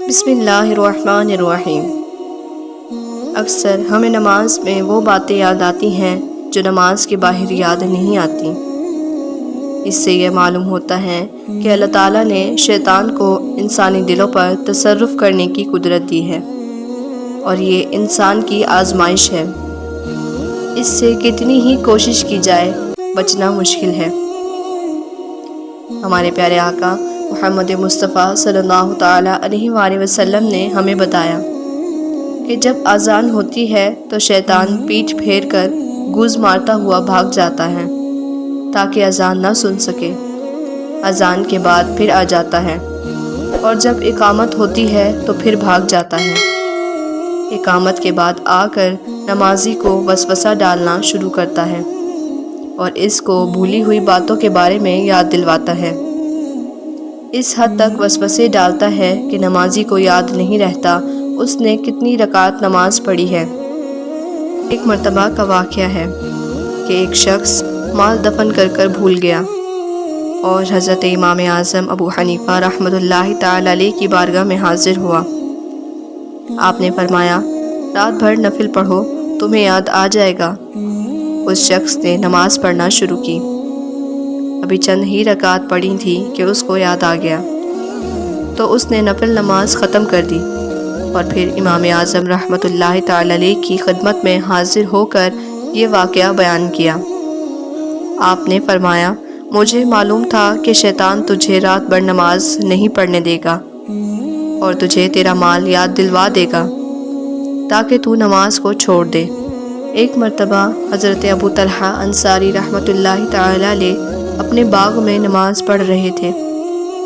بسم اللہ الرحمن الرحیم۔ اکثر ہمیں نماز میں وہ باتیں یاد آتی ہیں جو نماز کے باہر یاد نہیں آتی۔ اس سے یہ معلوم ہوتا ہے کہ اللہ تعالیٰ نے شیطان کو انسانی دلوں پر تصرف کرنے کی قدرت دی ہے، اور یہ انسان کی آزمائش ہے۔ اس سے کتنی ہی کوشش کی جائے بچنا مشکل ہے۔ ہمارے پیارے آقا محمد مصطفیٰ صلی اللہ تعالیٰ علیہ وآلہ وسلم نے ہمیں بتایا کہ جب اذان ہوتی ہے تو شیطان پیٹھ پھیر کر گوز مارتا ہوا بھاگ جاتا ہے تاکہ اذان نہ سن سکے۔ اذان کے بعد پھر آ جاتا ہے، اور جب اقامت ہوتی ہے تو پھر بھاگ جاتا ہے۔ اقامت کے بعد آ کر نمازی کو وسوسہ ڈالنا شروع کرتا ہے اور اس کو بھولی ہوئی باتوں کے بارے میں یاد دلواتا ہے۔ اس حد تک وسوسے ڈالتا ہے کہ نمازی کو یاد نہیں رہتا اس نے کتنی رکعت نماز پڑھی ہے۔ ایک مرتبہ کا واقعہ ہے کہ ایک شخص مال دفن کر کر بھول گیا اور حضرت امام اعظم ابو حنیفہ رحمۃ اللہ تعالی علیہ کی بارگاہ میں حاضر ہوا۔ آپ نے فرمایا، رات بھر نفل پڑھو، تمہیں یاد آ جائے گا۔ اس شخص نے نماز پڑھنا شروع کی۔ ابھی چند ہی رکعت پڑھی تھی کہ اس کو یاد آ گیا، تو اس نے نفل نماز ختم کر دی اور پھر امام اعظم رحمۃ اللہ تعالی علیہ کی خدمت میں حاضر ہو کر یہ واقعہ بیان کیا۔ آپ نے فرمایا، مجھے معلوم تھا کہ شیطان تجھے رات بھر نماز نہیں پڑھنے دے گا اور تجھے تیرا مال یاد دلوا دے گا تاکہ تو نماز کو چھوڑ دے۔ ایک مرتبہ حضرت ابو طلحہ انصاری رحمۃ اللہ تعالی علیہ اپنے باغ میں نماز پڑھ رہے تھے۔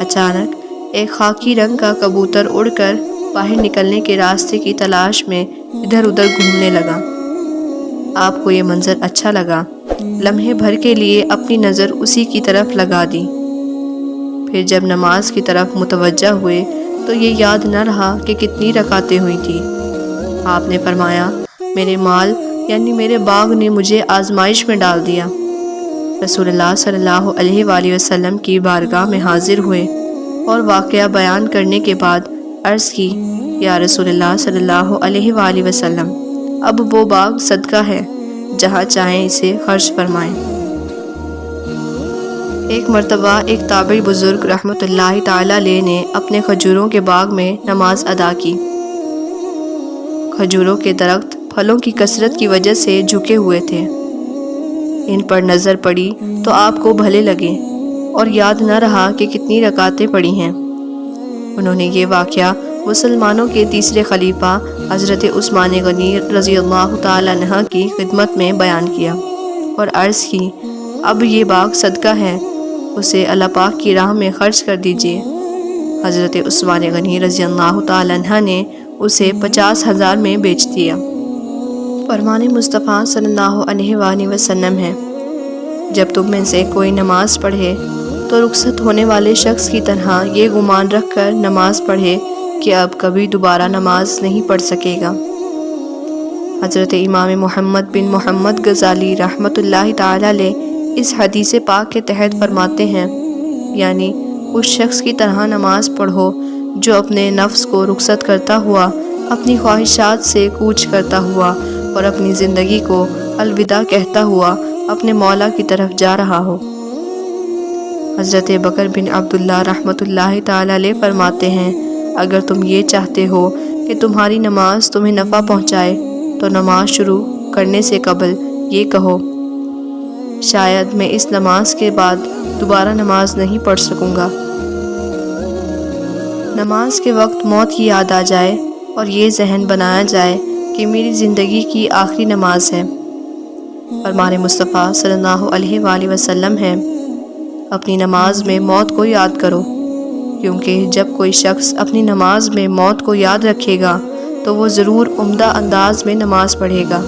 اچانک ایک خاکی رنگ کا کبوتر اڑ کر باہر نکلنے کے راستے کی تلاش میں ادھر ادھر گھومنے لگا۔ آپ کو یہ منظر اچھا لگا، لمحے بھر کے لیے اپنی نظر اسی کی طرف لگا دی۔ پھر جب نماز کی طرف متوجہ ہوئے تو یہ یاد نہ رہا کہ کتنی رکعتیں ہوئی تھی۔ آپ نے فرمایا، میرے مال یعنی میرے باغ نے مجھے آزمائش میں ڈال دیا۔ رسول اللہ صلی اللہ علیہ وآلہ وسلم کی بارگاہ میں حاضر ہوئے اور واقعہ بیان کرنے کے بعد عرض کی، یا رسول اللہ صلی اللہ علیہ وآلہ وسلم، اب وہ باغ صدقہ ہے، جہاں چاہیں اسے خرچ فرمائیں۔ ایک مرتبہ ایک تابعی بزرگ رحمۃ اللہ تعالی علیہ نے اپنے کھجوروں کے باغ میں نماز ادا کی۔ کھجوروں کے درخت پھلوں کی کثرت کی وجہ سے جھکے ہوئے تھے۔ ان پر نظر پڑی تو آپ کو بھلے لگے اور یاد نہ رہا کہ کتنی رکعتیں پڑھی ہیں۔ انہوں نے یہ واقعہ مسلمانوں کے تیسرے خلیفہ حضرت عثمان غنی رضی اللہ تعالی عنہ کی خدمت میں بیان کیا اور عرض کی، اب یہ باغ صدقہ ہے، اسے اللہ پاک کی راہ میں خرچ کر دیجیے۔ حضرت عثمان غنی رضی اللہ تعالی عنہ نے اسے 50,000 میں بیچ دیا۔ فرمان مصطفیٰ صلی اللہ علیہ وآلہ وسلم ہے، جب تم میں سے کوئی نماز پڑھے تو رخصت ہونے والے شخص کی طرح یہ گمان رکھ کر نماز پڑھے کہ اب کبھی دوبارہ نماز نہیں پڑھ سکے گا۔ حضرت امام محمد بن محمد غزالی رحمۃ اللہ تعالی علیہ اس حدیث پاک کے تحت فرماتے ہیں، یعنی اس شخص کی طرح نماز پڑھو جو اپنے نفس کو رخصت کرتا ہوا، اپنی خواہشات سے کوچ کرتا ہوا اور اپنی زندگی کو الوداع کہتا ہوا اپنے مولا کی طرف جا رہا ہو۔ حضرت بکر بن عبداللہ رحمۃ اللہ تعالی علیہ فرماتے ہیں، اگر تم یہ چاہتے ہو کہ تمہاری نماز تمہیں نفع پہنچائے تو نماز شروع کرنے سے قبل یہ کہو، شاید میں اس نماز کے بعد دوبارہ نماز نہیں پڑھ سکوں گا۔ نماز کے وقت موت کی یاد آ جائے اور یہ ذہن بنایا جائے کہ میری زندگی کی آخری نماز ہے۔ فرمان مصطفیٰ صلی اللہ علیہ وآلہ وسلم ہے، اپنی نماز میں موت کو یاد کرو، کیونکہ جب کوئی شخص اپنی نماز میں موت کو یاد رکھے گا تو وہ ضرور عمدہ انداز میں نماز پڑھے گا،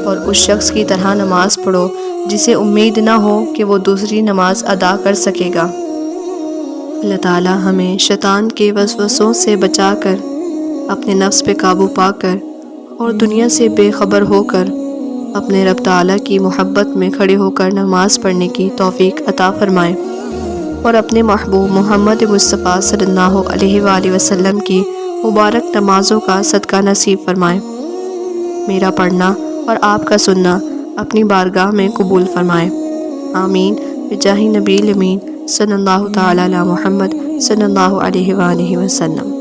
اور اس شخص کی طرح نماز پڑھو جسے امید نہ ہو کہ وہ دوسری نماز ادا کر سکے گا۔ اللہ تعالی ہمیں شیطان کے وسوسوں سے بچا کر، اپنے نفس پہ قابو پا کر اور دنیا سے بے خبر ہو کر اپنے رب تعالیٰ کی محبت میں کھڑے ہو کر نماز پڑھنے کی توفیق عطا فرمائے۔ اور اپنے محبوب محمد مصطفیٰ صلی اللہ علیہ وآلہ وسلم کی مبارک نمازوں کا صدقہ نصیب فرمائے۔ میرا پڑھنا اور آپ کا سننا اپنی بارگاہ میں قبول فرمائے، آمین بجاہ نبی الامین صلی اللہ تعالی علی محمد صلی اللہ علیہ وآلہ وسلم۔